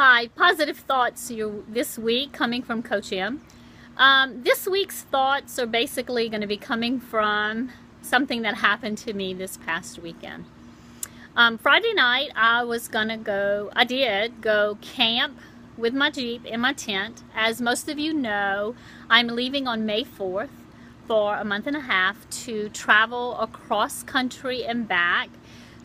Hi, positive thoughts this week coming from Coach M. This week's thoughts are basically going to be coming from something that happened to me this past weekend. Friday night I did go camp with my Jeep in my tent. As most of you know, I'm leaving on May 4th for a month and a half to travel across country and back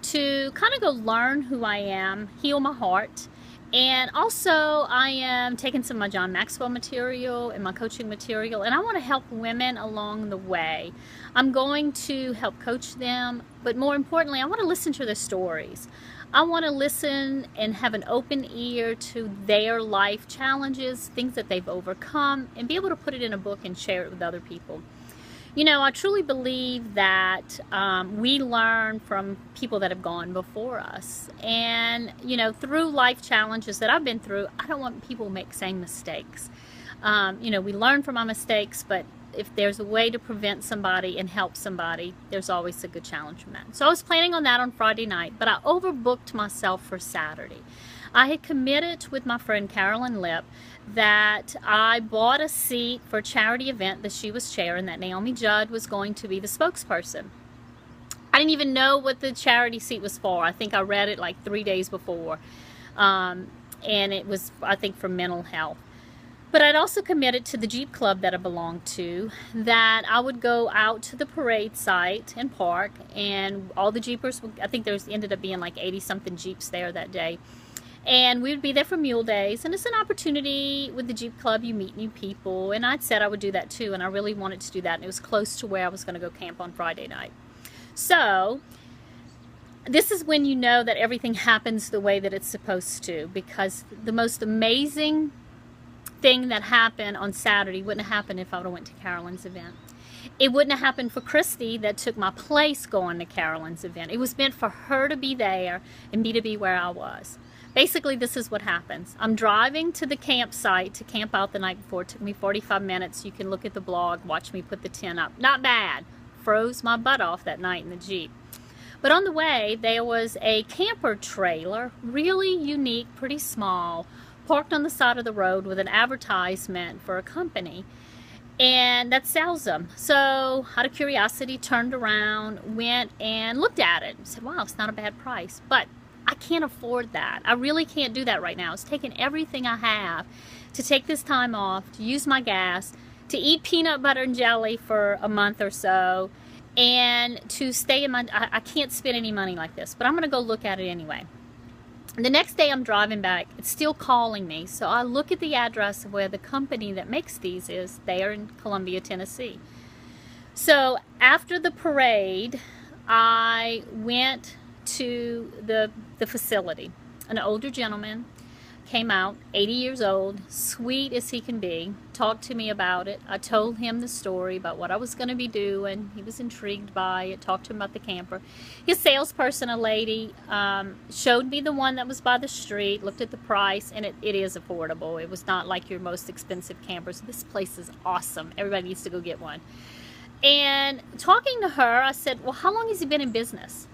to kind of go learn who I am, heal my heart. And also I am taking some of my John Maxwell material and my coaching material, and I want to help women along the way. I'm going to help coach them, but more importantly, I want to listen to their stories. I want to listen and have an open ear to their life challenges, things that they've overcome, and be able to put it in a book and share it with other people. You know, I truly believe that we learn from people that have gone before us. And, you know, through life challenges that I've been through, I don't want people to make same mistakes. You know, we learn from our mistakes, but if there's a way to prevent somebody and help somebody, there's always a good challenge from that. So I was planning on that on Friday night, but I overbooked myself for Saturday. I had committed with my friend Carolyn Lip that I bought a seat for a charity event that she was chairing, that Naomi Judd was going to be the spokesperson. I didn't even know what the charity seat was for. I think I read it like 3 days before. And it was, I think, for mental health. But I'd also committed to the Jeep Club that I belonged to that I would go out to the parade site and park, and all the Jeepers, I think ended up being like 80-something Jeeps there that day. And we would be there for Mule Days, and it's an opportunity with the Jeep Club. You meet new people, and I'd said I would do that too, and I really wanted to do that, and it was close to where I was going to go camp on Friday night. So this is when you know that everything happens the way that it's supposed to, because the most amazing thing that happened on Saturday wouldn't have happened if I would have went to Carolyn's event. It wouldn't have happened for Christy that took my place going to Carolyn's event. It was meant for her to be there and me to be where I was. Basically, this is what happens. I'm driving to the campsite to camp out the night before. It took me 45 minutes. You can look at the blog, watch me put the tent up. Not bad. Froze my butt off that night in the Jeep. But on the way, there was a camper trailer, really unique, pretty small, parked on the side of the road with an advertisement for a company, and that sells them. So out of curiosity, turned around, went and looked at it and said, wow, it's not a bad price. But I can't afford that. I really can't do that right now. It's taking everything I have to take this time off, to use my gas, to eat peanut butter and jelly for a month or so, and to stay in I can't spend any money like this, but I'm going to go look at it anyway. The next day I'm driving back, it's still calling me, so I look at the address of where the company that makes these is. They are in Columbia, Tennessee. So after the parade, I went to the facility. An older gentleman came out, 80 years old, sweet as he can be, talked to me about it. I told him the story about what I was going to be doing. He was intrigued by it, talked to him about the camper. His salesperson, a lady, showed me the one that was by the street, looked at the price, and it is affordable. It was not like your most expensive campers. This place is awesome. Everybody needs to go get one. And talking to her, I said, well, how long has he been in business?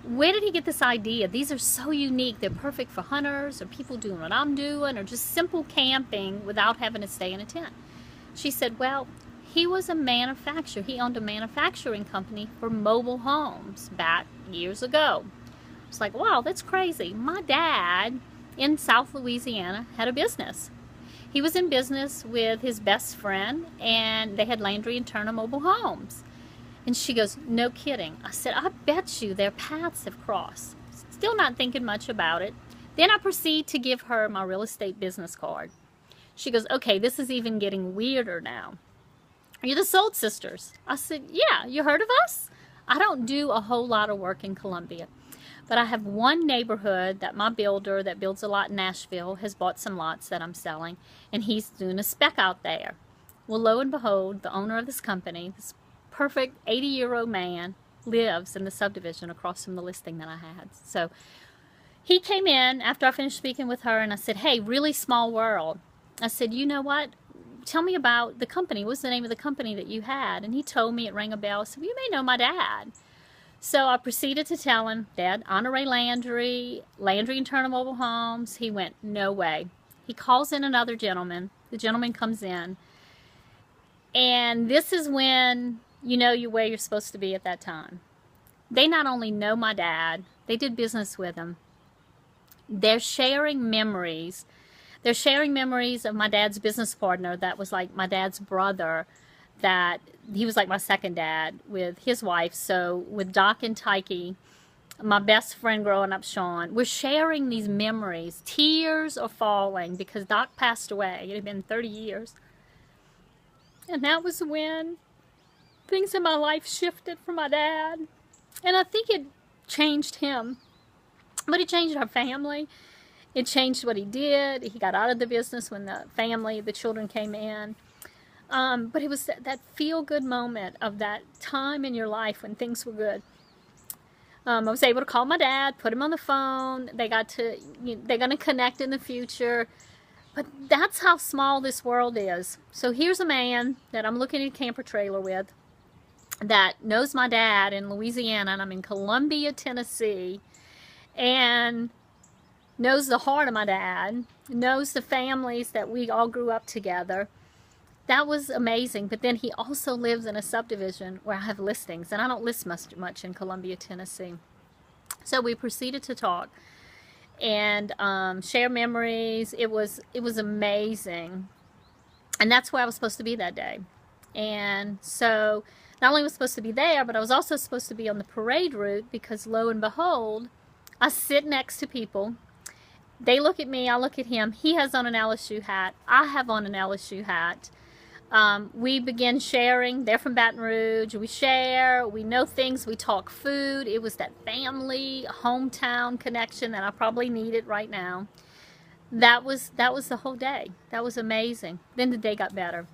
Where did he get this idea? These are so unique. They're perfect for hunters or people doing what I'm doing, or just simple camping without having to stay in a tent. She said, well, he was a manufacturer. He owned a manufacturing company for mobile homes back years ago. I was like, wow, that's crazy. My dad in South Louisiana had a business. He was in business with his best friend, and they had Landry and Turner Mobile Homes. And she goes, no kidding. I said, I bet you their paths have crossed. Still not thinking much about it. Then I proceed to give her my real estate business card. She goes, okay, this is even getting weirder now. Are you the Sold Sisters? I said, yeah, you heard of us? I don't do a whole lot of work in Columbia, but I have one neighborhood that my builder that builds a lot in Nashville has bought some lots that I'm selling, and he's doing a spec out there. Well, lo and behold, the owner of this company, this perfect 80-year-old man, lives in the subdivision across from the listing that I had. So he came in after I finished speaking with her, and I said, hey, really small world. I said, you know what? Tell me about the company. What's the name of the company that you had? And he told me. It rang a bell. I said, well, you may know my dad. So I proceeded to tell him, Dad, Honore Landry, Landry Internal Mobile Homes. He went, no way. He calls in another gentleman. The gentleman comes in. And this is when you know you're where you're supposed to be at that time. They not only know my dad, they did business with him. They're sharing memories. They're sharing memories of my dad's business partner that was like my dad's brother, that he was like my second dad with his wife. So with Doc and Tyke, my best friend growing up, Sean, we're sharing these memories. Tears are falling because Doc passed away. It had been 30 years. And that was when things in my life shifted for my dad. And I think it changed him. But it changed our family. It changed what he did. He got out of the business when the children came in. But it was that feel-good moment of that time in your life when things were good. I was able to call my dad, put him on the phone. They're going to connect in the future. But that's how small this world is. So here's a man that I'm looking at a camper trailer with that knows my dad in Louisiana, and I'm in Columbia, Tennessee, and knows the heart of my dad, knows the families that we all grew up together. That was amazing. But then he also lives in a subdivision where I have listings, and I don't list much in Columbia, Tennessee. So we proceeded to talk and share memories. It was amazing. And that's where I was supposed to be that day. And so not only was I supposed to be there, but I was also supposed to be on the parade route, because lo and behold, I sit next to people. They look at me, I look at him. He has on an LSU hat. I have on an LSU hat. We begin sharing. They're from Baton Rouge. We share. We know things. We talk food. It was that family, hometown connection that I probably needed right now. That was the whole day. That was amazing. Then the day got better.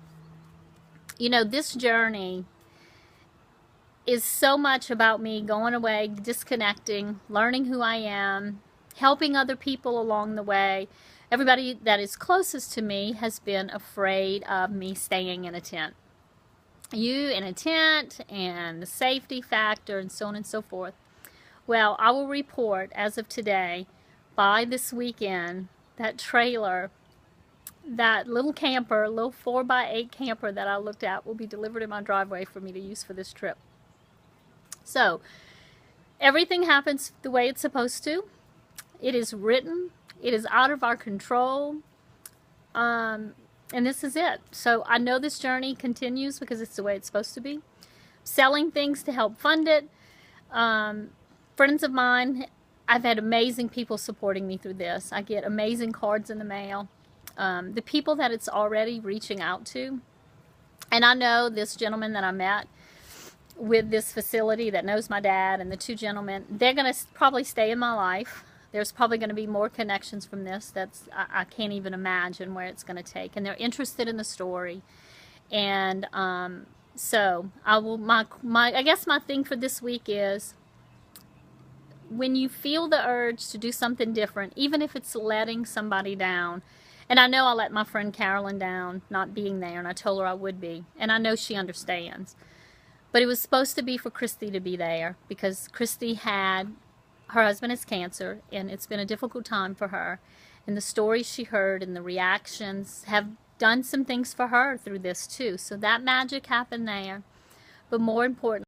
You know, this journey is so much about me going away, disconnecting, learning who I am, helping other people along the way. Everybody that is closest to me has been afraid of me staying in a tent. You in a tent and the safety factor and so on and so forth. Well, I will report as of today, by this weekend, that trailer, that little camper, little 4x8 camper that I looked at will be delivered in my driveway for me to use for this trip. So, everything happens the way it's supposed to. It is written. It is out of our control. And this is it. So, I know this journey continues because it's the way it's supposed to be. Selling things to help fund it. Friends of mine, I've had amazing people supporting me through this. I get amazing cards in the mail. The people that it's already reaching out to. And I know this gentleman that I met with this facility that knows my dad, and the two gentlemen, they're going to probably stay in my life. There's probably going to be more connections from this. I can't even imagine where it's going to take. And they're interested in the story. And so I will. I guess my thing for this week is, when you feel the urge to do something different, even if it's letting somebody down. And I know I let my friend Carolyn down not being there, and I told her I would be. And I know she understands. But it was supposed to be for Christy to be there, because Christy her husband has cancer, and it's been a difficult time for her. And the stories she heard and the reactions have done some things for her through this too. So that magic happened there. But more important,